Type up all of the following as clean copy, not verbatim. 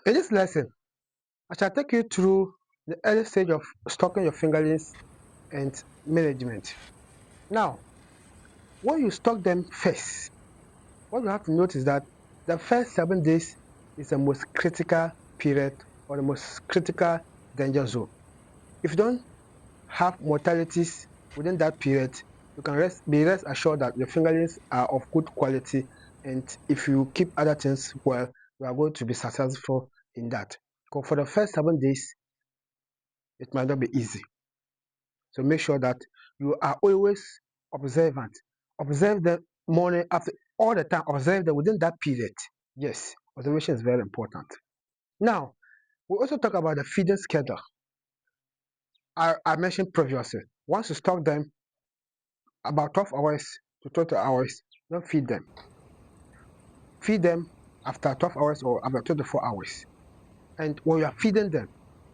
In this lesson, I shall take you through the early stage of stocking your fingerlings and management. Now, when you stock them first, what you have to note is that the first 7 days is the most critical period or the most critical danger zone. If you don't have mortalities within that period, you can be rest assured that your fingerlings are of good quality, and if you keep other things well, you are going to be successful in that. Because for the first 7 days, it might not be easy. So make sure that you are always observant. Observe the morning after all the time. Observe them within that period. Yes, observation is very important. Now, we also talk about the feeding schedule. I mentioned previously. Once you stock them about 12 hours to 20 hours, don't feed them. Feed them after 12 hours or after 24 hours. And when you are feeding them,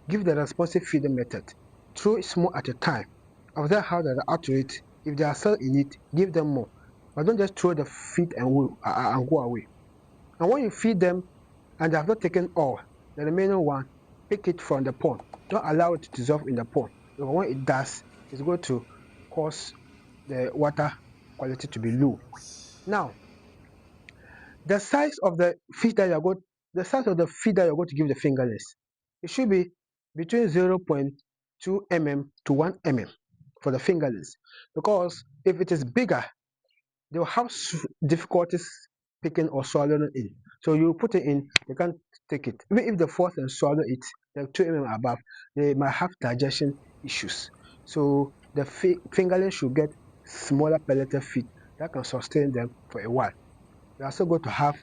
give the responsive feeding method. Throw small at a time. Observe how they react to it. If they are still in it, give them more. But don't just throw the feed and go away. And when you feed them and they have not taken all, the remaining one, pick it from the pond. Don't allow it to dissolve in the pond. Because when it does, it's going to cause the water quality to be low. Now, the size of the feed that you're going to give the fingerlings, it should be between 0.2 mm to 1 mm for the fingerlings, because if it is bigger, they will have difficulties picking or swallowing it. So you put it in, they can't take it. Even if they force and swallow it, like 2 mm above, they might have digestion issues. So the fingerling should get smaller pelleted feed that can sustain them for a while. We are also going to have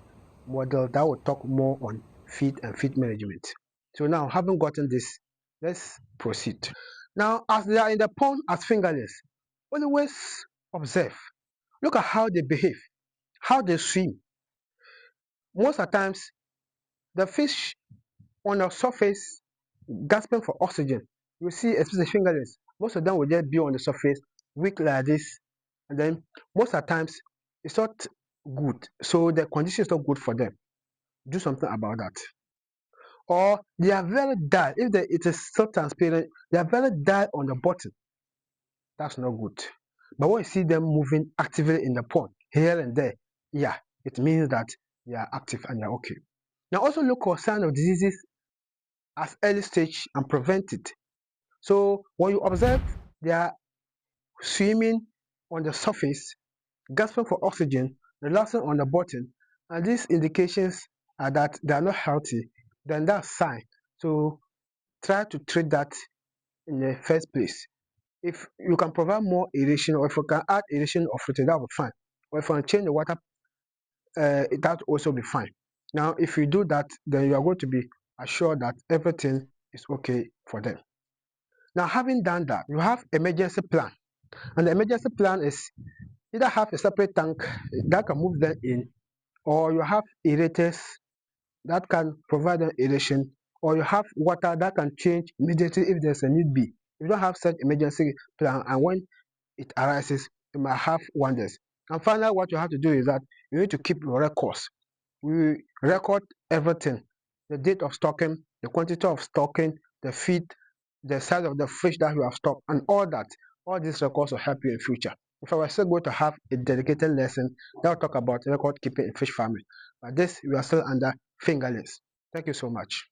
model that will talk more on feed and feed management. So now, having gotten this, let's proceed. Now, as they are in the pond as fingerlings, always observe. Look at how they behave, how they swim. Most of the times, the fish on the surface gasping for oxygen. You see, especially fingerlings, most of them will just be on the surface, weak like this, and then most of the times it's not good. So the condition is not good for them. Do something about that. Or they are very dull. If it is so transparent, they are very dull on the bottom. That's not good. But when you see them moving actively in the pond here and there, yeah, it means that they are active and they are okay. Now also look for signs of diseases as early stage and prevent it. So when you observe they are swimming on the surface, gasping for oxygen, relaxing on the bottom, and these indications are that they are not healthy, then that's sign. So try to treat that in the first place. If you can provide more aeration, or if you can add aeration or filter, that will be fine. Or if you can change the water, that will also be fine. Now, if you do that, then you are going to be assured that everything is okay for them. Now, having done that, you have emergency plan, and the emergency plan is either have a separate tank that can move them in, or you have aerators that can provide an aeration, or you have water that can change immediately if there's a need be. If you don't have such emergency plan, and when it arises, you might have wonders. And finally, what you have to do is that you need to keep your records. We record everything: the date of stocking, the quantity of stocking, the feed, the size of the fish that you have stocked, and all that. All these records will help you in future. If I was still going to have a dedicated lesson that will talk about record keeping in fish farming, but this we are still under fingerlings. Thank you so much.